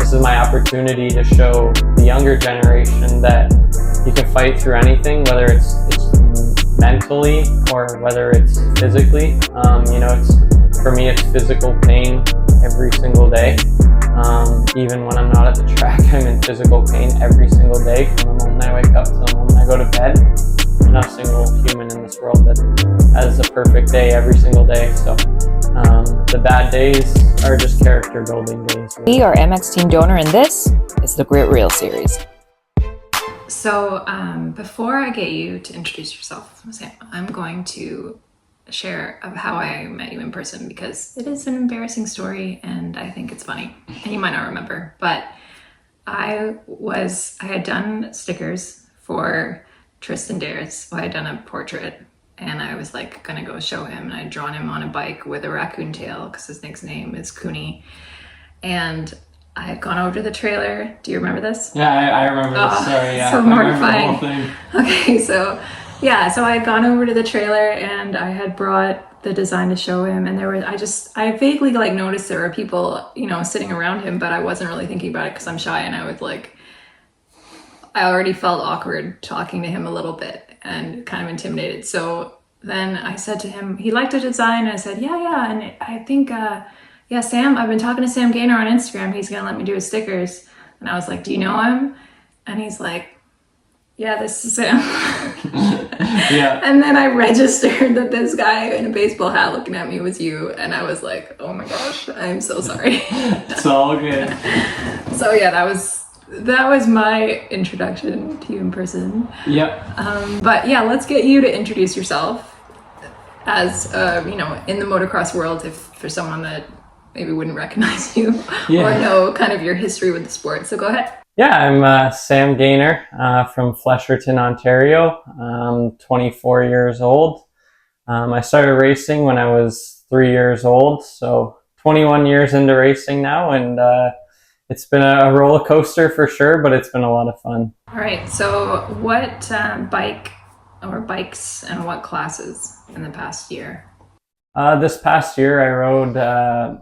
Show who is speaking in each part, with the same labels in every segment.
Speaker 1: this is my opportunity to show the younger generation that you can fight through anything, whether it's mentally or whether it's physically. For me, it's physical pain every single day. Even when I'm not at the track, I'm in physical pain every single day from the moment I wake up to the moment I go to bed. There's not a single human in this world that has a perfect day every single day. So the bad days are just character building days.
Speaker 2: We are MX Team Donor, and this is the Grit Reel series.
Speaker 3: So before I get you to introduce yourself, Sam, I'm going to share of how I met you in person, because it is an embarrassing story and I think it's funny and you might not remember, but I had done stickers for Tristan Dares. So I had done a portrait and I was like gonna go show him, and I'd drawn him on a bike with a raccoon tail because his nickname is Cooney, and I had gone over to the trailer. Do you remember this?
Speaker 1: Yeah, I remember this story. Yeah,
Speaker 3: so mortifying.
Speaker 1: I remember the whole thing. Okay,
Speaker 3: so I had gone over to the trailer and I had brought the design to show him, and I vaguely noticed there were people, sitting around him, but I wasn't really thinking about it because I'm shy, and I already felt awkward talking to him a little bit and kind of intimidated. So then I said to him, he liked the design, and I said, yeah, and I think, Sam, I've been talking to Sam Gaynor on Instagram. He's gonna let me do his stickers. And I was like, do you know him? And he's like, yeah, this is Sam.
Speaker 1: Yeah.
Speaker 3: And then I registered that this guy in a baseball hat looking at me was you, and I was like, oh my gosh, I'm so sorry.
Speaker 1: It's all good.
Speaker 3: So yeah, that was my introduction to you in person.
Speaker 1: Yep.
Speaker 3: But yeah, let's get you to introduce yourself as in the motocross world, if for someone that maybe wouldn't recognize you or know kind of your history with the sport. So go ahead.
Speaker 1: Yeah, I'm Sam Gaynor from Flesherton, Ontario. I'm 24 years old. I started racing when I was 3 years old, so 21 years into racing now, and it's been a roller coaster for sure, but it's been a lot of fun.
Speaker 3: All right, so what bike or bikes and what classes in the past year?
Speaker 1: This past year I rode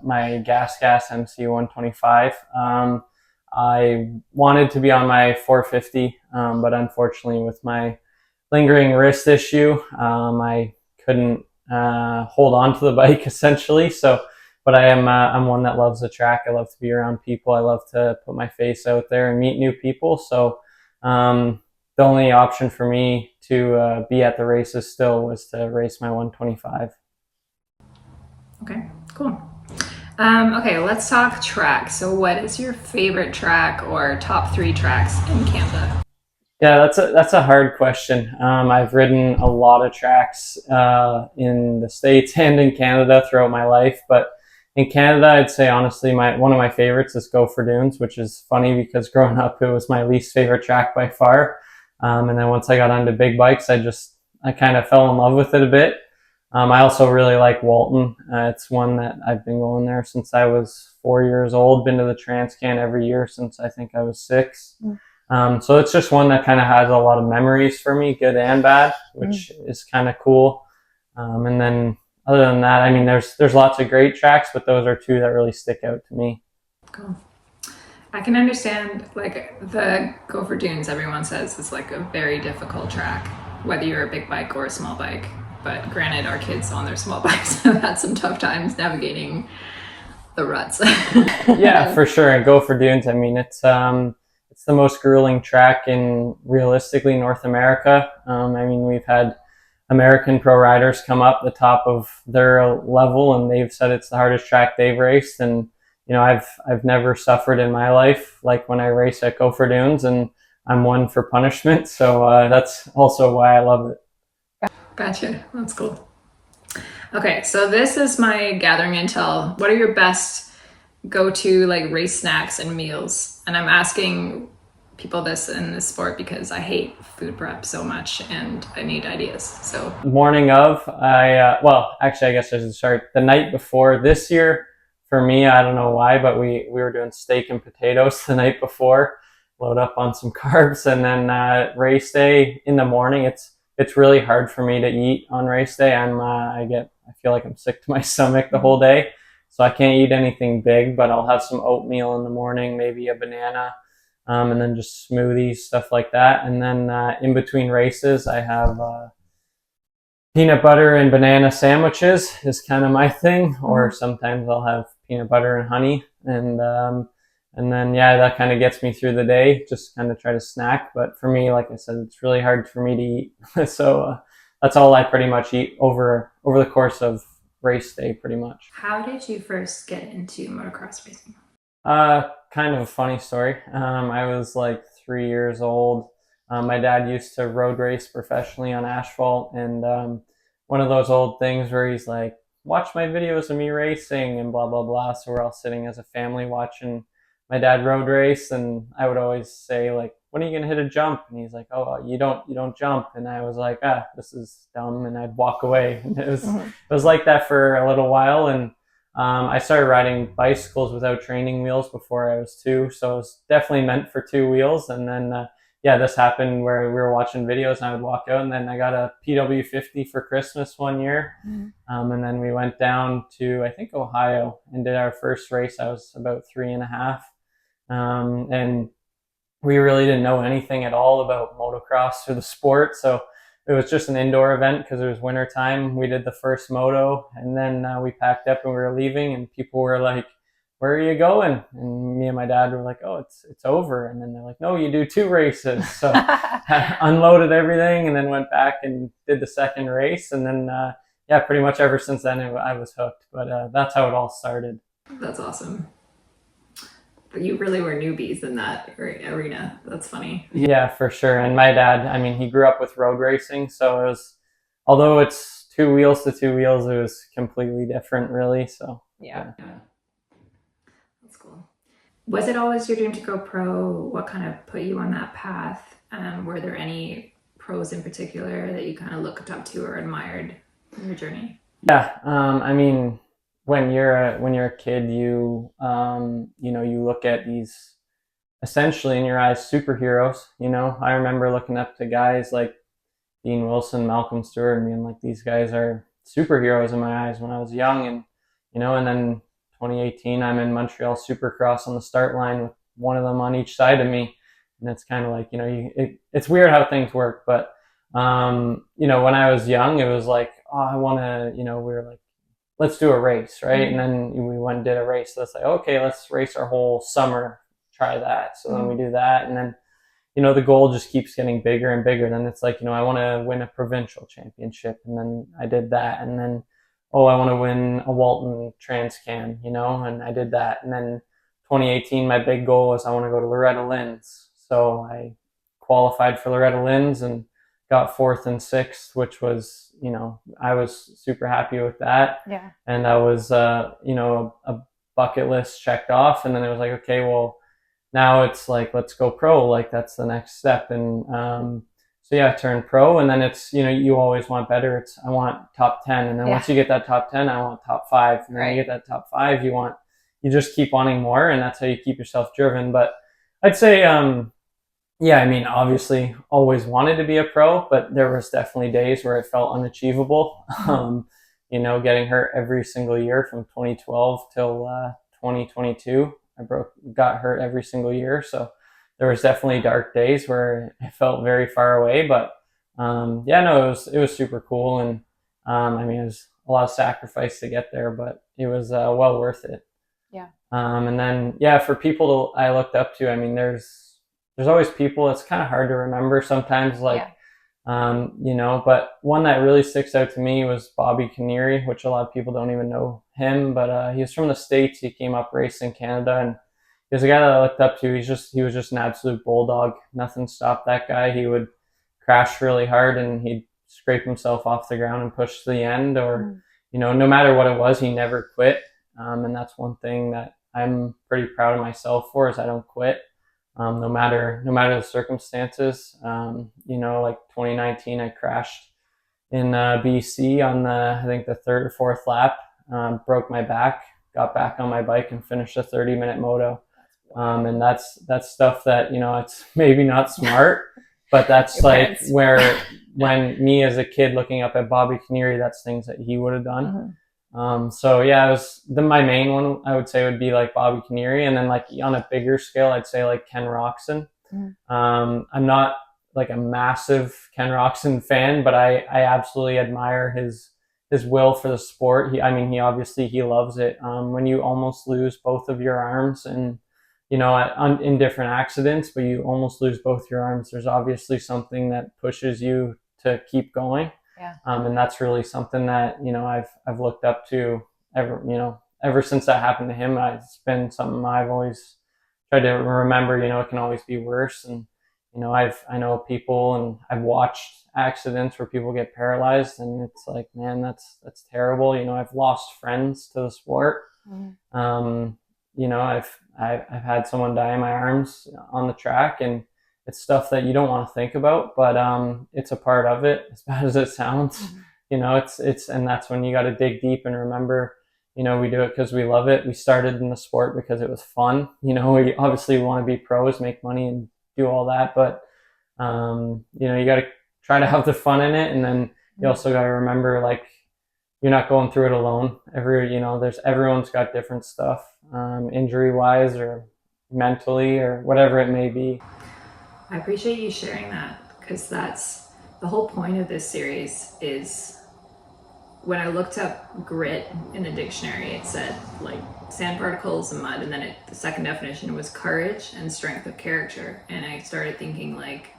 Speaker 1: my Gas MC 125. I wanted to be on my 450, but unfortunately with my lingering wrist issue, I couldn't hold on to the bike essentially. But I'm one that loves the track. I love to be around people. I love to put my face out there and meet new people. So the only option for me to be at the races still was to race my 125.
Speaker 3: Okay, cool. Okay, let's talk track. So what is your favorite track or top 3 tracks in Canada?
Speaker 1: Yeah, that's a hard question. I've ridden a lot of tracks in the States and in Canada throughout my life, but in Canada, I'd say honestly one of my favorites is Gopher Dunes, which is funny because growing up it was my least favorite track by far. And then once I got onto big bikes, I kind of fell in love with it a bit. I also really like Walton. It's one that I've been going there since I was 4 years old, been to the Transcan every year since I think I was 6. So it's just one that kind of has a lot of memories for me, good and bad, which is kind of cool. And then other than that, I mean, there's lots of great tracks, but those are 2 that really stick out to me.
Speaker 3: Cool. I can understand the Gopher Dunes, everyone says is a very difficult track, whether you're a big bike or a small bike. But granted, our kids on their small bikes have had some tough times navigating the ruts.
Speaker 1: Yeah, for sure. And Gopher Dunes, I mean, it's the most grueling track in realistically North America. I mean, we've had American pro riders come up the top of their level, and they've said it's the hardest track they've raced. And I've never suffered in my life like when I race at Gopher Dunes, and I'm one for punishment. So that's also why I love it.
Speaker 3: Gotcha. That's cool. Okay, so this is my gathering intel. What are your best go-to race snacks and meals? And I'm asking people this in this sport because I hate food prep so much and I need ideas. So
Speaker 1: morning of, I guess I should start the night before. This year for me, I don't know why, but we were doing steak and potatoes the night before, load up on some carbs, and then race day in the morning. It's really hard for me to eat on race day. I feel like I'm sick to my stomach the whole day. So I can't eat anything big, but I'll have some oatmeal in the morning, maybe a banana, and then just smoothies, stuff like that. And then in between races, I have peanut butter and banana sandwiches is kind of my thing, or sometimes I'll have peanut butter and honey, and then yeah, that kind of gets me through the day. Just kind of try to snack, but for me, like I said, it's really hard for me to eat. So that's all I pretty much eat over the course of race day, pretty much.
Speaker 3: How did you first get into motocross racing?
Speaker 1: Kind of a funny story. I was like 3 years old. My dad used to road race professionally on asphalt, and one of those old things where he's like, watch my videos of me racing and blah, blah, blah. So we're all sitting as a family watching my dad road race, and I would always say like, when are you going to hit a jump? And he's like, oh, you don't jump. And I was like, this is dumb. And I'd walk away. And it was like that for a little while. And I started riding bicycles without training wheels before I was 2. So it was definitely meant for 2 wheels. And then, yeah, this happened where we were watching videos and I would walk out, and then I got a PW50 for Christmas one year. And then we went down to, I think, Ohio and did our first race. I was about 3.5. And we really didn't know anything at all about motocross or the sport. So it was just an indoor event because it was winter time. We did the first moto, and then we packed up and we were leaving, and people were like, where are you going? And me and my dad were like, oh, it's over. And then they're like, no, you do 2 races. So I unloaded everything and then went back and did the second race. And then, yeah, pretty much ever since then, I was hooked. But that's how it all started.
Speaker 3: That's awesome. But you really were newbies in that arena. That's funny.
Speaker 1: Yeah, for sure. And my dad, I mean, he grew up with road racing. So it was, although it's 2 wheels to 2 wheels, it was completely different, really. So
Speaker 3: yeah. That's cool. Was it always your dream to go pro? What kind of put you on that path? Were there any pros in particular that you kind of looked up to or admired in your journey?
Speaker 1: Yeah, I mean, when you're a kid, you you look at these essentially in your eyes superheroes. I remember looking up to guys like Dean Wilson, Malcolm Stewart, and being like, these guys are superheroes in my eyes when I was young. And and then 2018, I'm in Montreal Supercross on the start line with one of them on each side of me, and it's kind of like it's weird how things work. But when I was young, it was like, oh, I want to, we were like, let's do a race, right? And then we went and did a race. So it's like, okay, let's race our whole summer, try that. So then we do that, and then the goal just keeps getting bigger and bigger. Then it's like, I want to win a provincial championship, and then I did that, and then I want to win a Walton Transcan, and I did that. And then 2018, my big goal was I want to go to Loretta Lynn's. So I qualified for Loretta Lynn's and got 4th and 6th, which was, I was super happy with that.
Speaker 2: Yeah.
Speaker 1: And that was, a bucket list checked off. And then it was like, okay, well, now it's like, let's go pro. Like, that's the next step. And, so yeah, I turned pro, and then it's, you always want better. It's, I want top 10. And then once you get that top 10, I want top 5. And then you get that top 5, you just keep wanting more, and that's how you keep yourself driven. But I'd say, yeah, I mean, obviously always wanted to be a pro, but there was definitely days where it felt unachievable. Getting hurt every single year from 2012 till 2022. I got hurt every single year. So there was definitely dark days where it felt very far away, but it was super cool. And I mean, it was a lot of sacrifice to get there, but it was well worth it.
Speaker 2: Yeah.
Speaker 1: And then, yeah, for people I looked up to, I mean, there's always people. It's kind of hard to remember sometimes, like, but one that really sticks out to me was Bobby Canary, which a lot of people don't even know him, but he was from the States. He came up racing in Canada, and he was a guy that I looked up to. He was just an absolute bulldog. Nothing stopped that guy. He would crash really hard, and he'd scrape himself off the ground and push to the end, or, no matter what it was, he never quit. And that's one thing that I'm pretty proud of myself for, is I don't quit. No matter the circumstances. Like 2019, I crashed in BC on I think the 3rd or 4th lap, broke my back, got back on my bike and finished a 30-minute moto. And that's stuff that, it's maybe not smart, but that's like where, when me as a kid looking up at Bobby Canary, that's things that he would have done. So yeah, it was my main one I would say would be like Bobby Canary, and then like on a bigger scale, I'd say like Ken Roxon. I'm not like a massive Ken Roxon fan, but I absolutely admire his will for the sport. I mean, he obviously he loves it. When you almost lose both of your arms and in different accidents, but you almost lose both your arms, there's obviously something that pushes you to keep going.
Speaker 2: Yeah.
Speaker 1: And that's really something that, I've looked up to ever since that happened to him. It's been something I've always tried to remember, it can always be worse. And, I know people and I've watched accidents where people get paralyzed, and it's like, man, that's terrible. I've lost friends to the sport. I've had someone die in my arms on the track, and it's stuff that you don't want to think about, but it's a part of it, as bad as it sounds. And that's when you got to dig deep and remember, we do it because we love it. We started in the sport because it was fun. We obviously want to be pros, make money, and do all that, but you got to try to have the fun in it, and then you also got to remember, like, you're not going through it alone. Everyone's got different stuff, injury wise or mentally or whatever it may be.
Speaker 3: I appreciate you sharing that, because that's the whole point of this series. Is when I looked up grit in the dictionary, it said like sand particles and mud, and then the second definition was courage and strength of character. And I started thinking, like,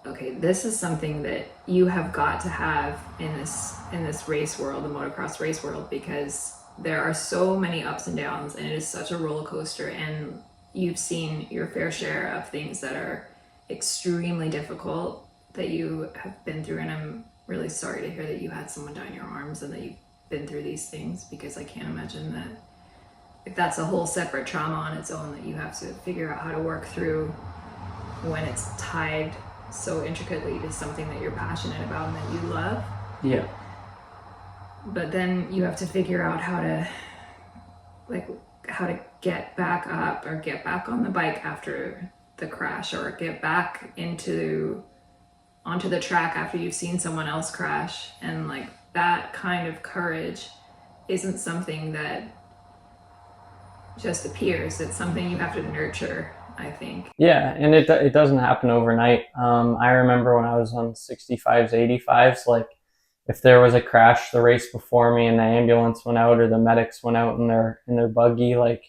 Speaker 3: okay, this is something that you have got to have in this race world, the motocross race world, because there are so many ups and downs, and it is such a roller coaster, and you've seen your fair share of things that are extremely difficult that you have been through. And I'm really sorry to hear that you had someone die in your arms and that you've been through these things, because I can't imagine that, like, that's a whole separate trauma on its own that you have to figure out how to work through when it's tied so intricately to something that you're passionate about and that you love.
Speaker 1: Yeah.
Speaker 3: But then you have to figure out how to get back up or get back on the bike after the crash, or get back onto the track after you've seen someone else crash. And like, that kind of courage isn't something that just appears. It's something you have to nurture, I think.
Speaker 1: Yeah, and it doesn't happen overnight. I remember when I was on 65s, 85s, like, if there was a crash the race before me and the ambulance went out or the medics went out in their buggy, like,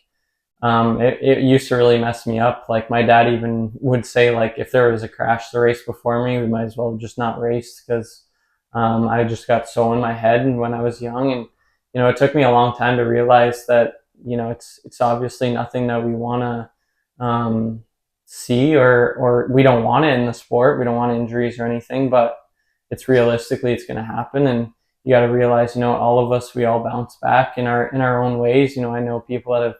Speaker 1: it used to really mess me up. Like, my dad even would say, like, if there was a crash the race before me, we might as well just not race, because I just got so in my head and when I was young. And it took me a long time to realize that it's obviously nothing that we want to see, or we don't want it in the sport. We don't want injuries or anything, but it's realistically, it's going to happen. And you got to realize, all of us, we all bounce back in our own ways. I know people that have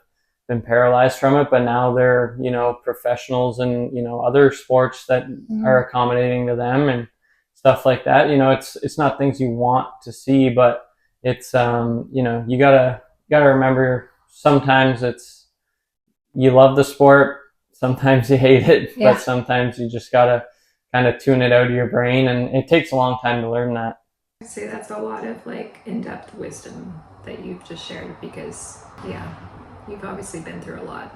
Speaker 1: been paralyzed from it, but now they're, professionals and, other sports that are accommodating to them and stuff like that. It's not things you want to see, but it's, you gotta remember, sometimes you love the sport, sometimes you hate it, but sometimes you just gotta kind of tune it out of your brain, and it takes a long time to learn that.
Speaker 3: I'd say that's a lot of like in-depth wisdom that you've just shared, because you've obviously been through a lot.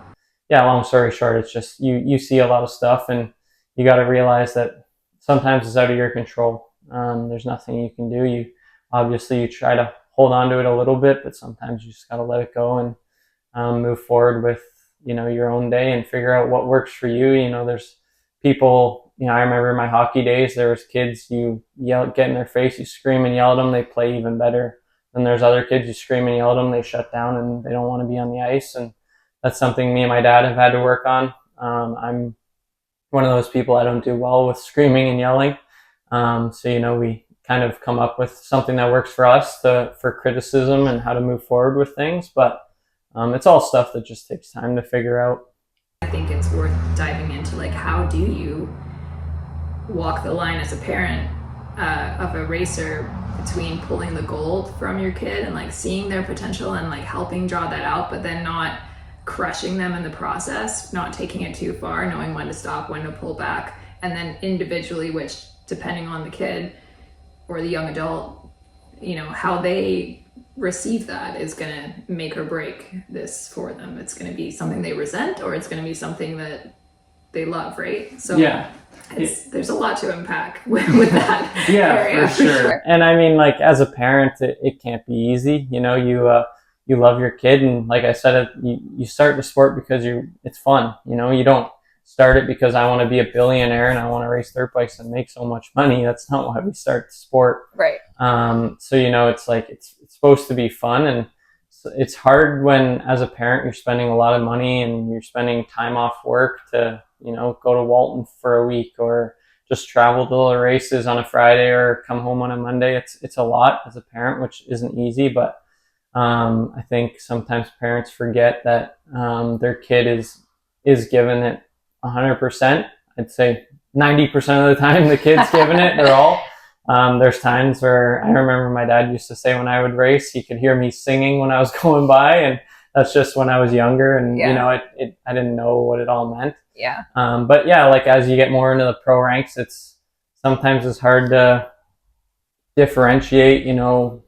Speaker 1: Yeah, long story short, it's just you see a lot of stuff, and you got to realize that sometimes it's out of your control. There's nothing you can do. You try to hold on to it a little bit, but sometimes you just got to let it go and move forward with your own day and figure out what works for you. There's people. I remember in my hockey days, there was kids, you get in their face, you scream and yell at them, they play even better. And there's other kids, you scream and yell at them, they shut down and they don't want to be on the ice. And that's something me and my dad have had to work on. I'm one of those people, I don't do well with screaming and yelling. So, we kind of come up with something that works for us for criticism and how to move forward with things. But it's all stuff that just takes time to figure out.
Speaker 3: I think it's worth diving into, like, how do you walk the line as a parent of a racer between pulling the gold from your kid and like seeing their potential and like helping draw that out, but then not crushing them in the process, not taking it too far, knowing when to stop, when to pull back, and then individually, which depending on the kid or the young adult, how they receive that is going to make or break this for them. It's going to be something they resent, or it's going to be something that they love, right? So
Speaker 1: Yeah.
Speaker 3: there's a lot to unpack with that
Speaker 1: Yeah,
Speaker 3: area.
Speaker 1: for sure. And I mean, like, as a parent, it can't be easy. You know, you love your kid, and like I said, you start the sport because it's fun. You know, you don't start it because I want to be a billionaire and I want to race dirt bikes and make so much money. That's not why we start the sport.
Speaker 2: Right.
Speaker 1: So, you know, it's like it's supposed to be fun, and it's hard when, as a parent, you're spending a lot of money and you're spending time off work to, you know, go to Walton for a week, or just travel to the races on a Friday or come home on a Monday. It's a lot as a parent, which isn't easy, but I think sometimes parents forget that their kid is giving it 100%. I'd say 90% of the time the kid's giving it their all. There's times where I remember my dad used to say when I would race, he could hear me singing when I was going by, and that's just when I was younger, and you know, I didn't know what it all meant.
Speaker 2: Yeah.
Speaker 1: But yeah, like as you get more into the pro ranks, sometimes it's hard to differentiate, you know,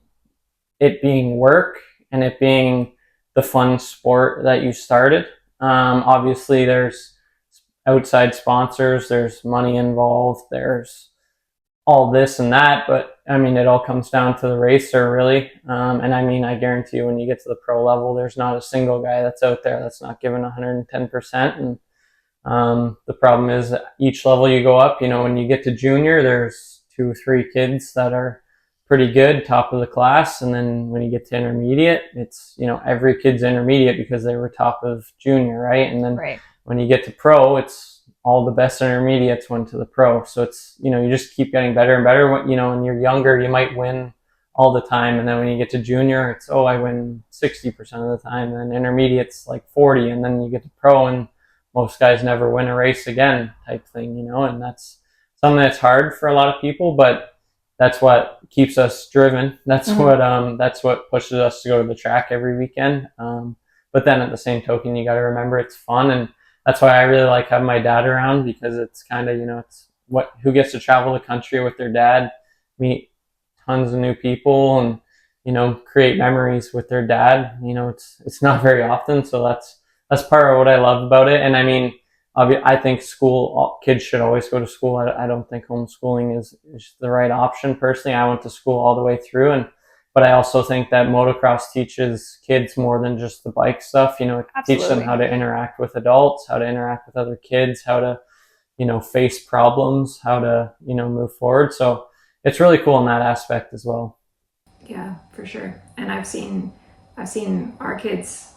Speaker 1: it being work and it being the fun sport that you started. Obviously there's outside sponsors, there's money involved, there's all this and that, but I mean, it all comes down to the racer, really. And I mean, I guarantee you, when you get to the pro level, there's not a single guy that's out there that's not giving 110%. And the problem is that each level you go up, you know, when you get to junior, there's 2-3 kids that are pretty good, top of the class. And then when you get to intermediate, it's, you know, every kid's intermediate because they were top of junior, right? And then when you get to pro, it's all the best intermediates went to the pro. So it's, you know, you just keep getting better and better. You know, when you're younger, you might win all the time. And then when you get to junior, it's, oh, I win 60% of the time. And then intermediate's like 40. And then you get to pro and most guys never win a race again type thing, you know, and that's something that's hard for a lot of people, but that's what keeps us driven. That's what pushes us to go to the track every weekend. But then at the same token, you got to remember it's fun. And that's why I really like having my dad around, because it's kind of, you know, it's who gets to travel the country with their dad, meet tons of new people, and, you know, create memories with their dad. You know, it's not very often. So that's part of what I love about it. And I mean, I think kids should always go to school. I don't think homeschooling is the right option. Personally, I went to school all the way through, but I also think that motocross teaches kids more than just the bike stuff. You know, it teaches them how to interact with adults, how to interact with other kids, how to, you know, face problems, how to, you know, move forward. So it's really cool in that aspect as well.
Speaker 3: Yeah, for sure. And I've seen our kids,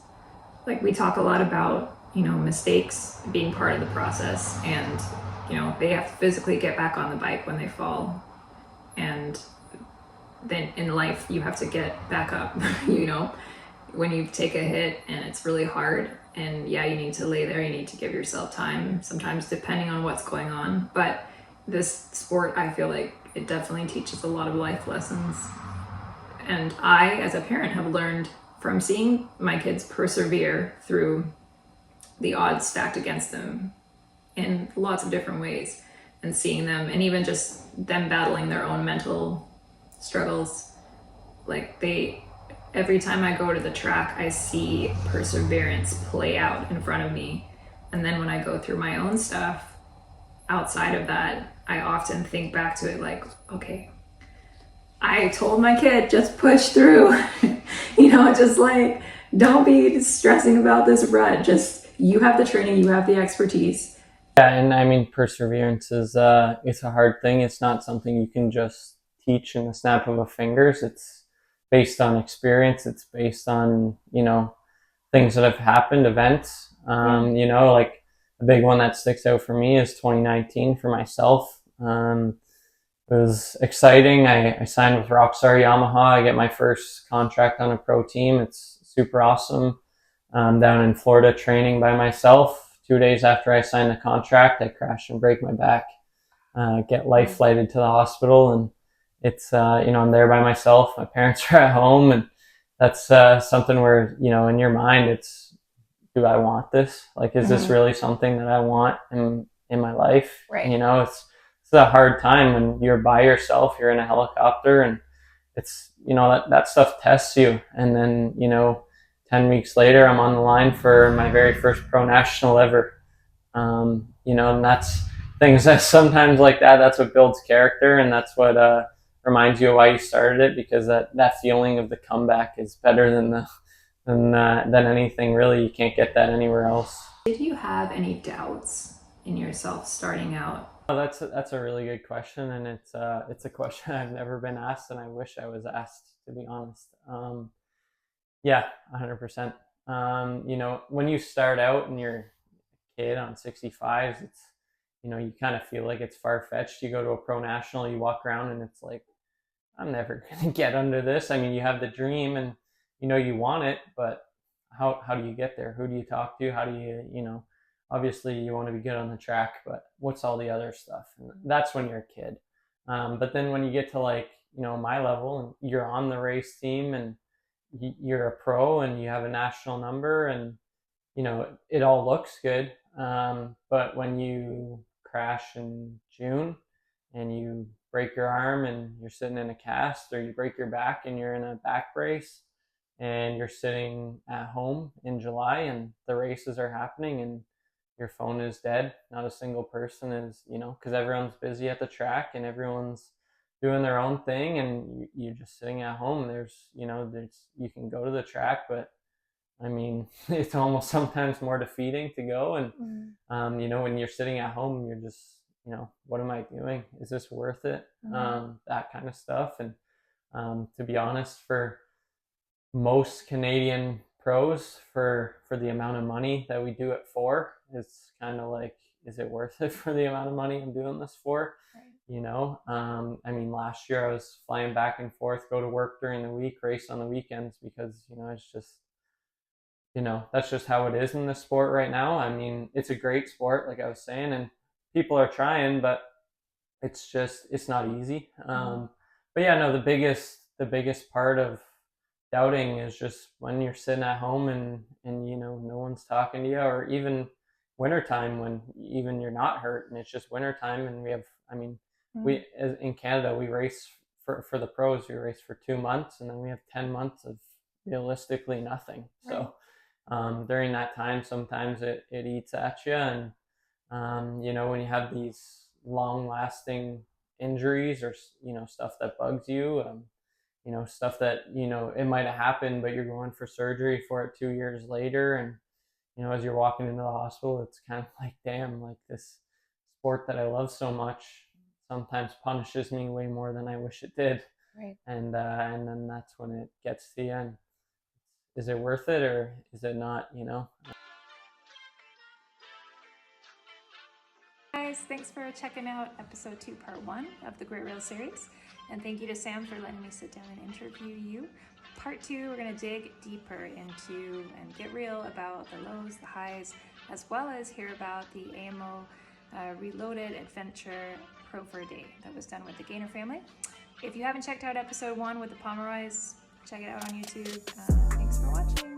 Speaker 3: like, we talk a lot about, you know, mistakes being part of the process, and, you know, they have to physically get back on the bike when they fall, and then in life you have to get back up. You know, when you take a hit and it's really hard, and yeah, you need to lay there, you need to give yourself time sometimes, depending on what's going on. But this sport, I feel like it definitely teaches a lot of life lessons, and I, as a parent, have learned from seeing my kids persevere through the odds stacked against them in lots of different ways, and seeing them, and even just them battling their own mental struggles. Like, every time I go to the track, I see perseverance play out in front of me. And then when I go through my own stuff outside of that, I often think back to it like, okay, I told my kid, just push through. You know, just like, don't be stressing about this rut. Just, you have the training, you have the expertise.
Speaker 1: Yeah, and I mean, perseverance is it's a hard thing. It's not something you can just teach in the snap of a fingers. It's based on experience. It's based on, you know, things that have happened, events. You know, like a big one that sticks out for me is 2019 for myself. It was exciting. I signed with Rockstar Yamaha. I get my first contract on a pro team. It's super awesome. Down in Florida training by myself. 2 days after I signed the contract, I crashed and break my back. Get life flighted to the hospital, and it's, you know, I'm there by myself. My parents are at home, and that's something where, you know, in your mind, it's, do I want this? Like, is this really something that I want in my life?
Speaker 2: Right.
Speaker 1: You know, it's a hard time when you're by yourself, you're in a helicopter, and it's, that stuff tests you. And then, 10 weeks later, I'm on the line for my very first pro national ever. And that's things that sometimes like that, that's what builds character. And that's what, reminds you of why you started it, because that feeling of the comeback is better than anything really. You can't get that anywhere else.
Speaker 3: Did you have any doubts in yourself starting out?
Speaker 1: Oh, that's a really good question, and it's a question I've never been asked, and I wish I was asked, to be honest. Yeah, 100%. When you start out and you're a kid on 65s, it's, you kind of feel like it's far fetched. You go to a pro national, you walk around, and it's like, I'm never gonna get under this. I mean, you have the dream, and you want it, but how do you get there? Who do you talk to? How do you obviously you want to be good on the track, but what's all the other stuff? And that's when you're a kid. But then when you get to, like, my level, and you're on the race team, and you're a pro, and you have a national number, and it all looks good. But when you crash in June and you break your arm and you're sitting in a cast, or you break your back and you're in a back brace, and you're sitting at home in July and the races are happening, and your phone is dead, not a single person is, because everyone's busy at the track and everyone's doing their own thing, and you're just sitting at home. There's you can go to the track, but I mean, it's almost sometimes more defeating to go. And when you're sitting at home, you're just, what am I doing? Is this worth it? That kind of stuff. And to be honest, for most Canadian pros, for the amount of money that we do it for, it's kind of like, is it worth it for the amount of money I'm doing this for? Right. I mean, last year I was flying back and forth, go to work during the week, race on the weekends, because it's just, that's just how it is in this sport right now. I mean, it's a great sport, like I was saying, and people are trying, but it's not easy. But yeah, no, the biggest part of doubting is just when you're sitting at home, and no one's talking to you, or even wintertime, when even you're not hurt and it's just wintertime, and we have, I mean, we, in Canada, we race for the pros, we race for 2 months, and then we have 10 months of realistically nothing. Right. So during that time, sometimes it eats at you. And when you have these long lasting injuries, or stuff that bugs you, stuff that it might have happened, but you're going for surgery for it 2 years later, and as you're walking into the hospital, it's kind of like, damn, like, this sport that I love so much sometimes punishes me way more than I wish it did. Right. And then that's when it gets to you, and is it worth it, or is it not?
Speaker 3: Guys, thanks for checking out episode 2, part 1 of the Grit Reel series. And thank you to Sam for letting me sit down and interview you. Part 2, we're going to dig deeper into and get real about the lows, the highs, as well as hear about the AMO Reloaded Adventure Pro for a Day that was done with the Gaynor family. If you haven't checked out episode 1 with the Pomeroys, check it out on YouTube. Thanks for watching.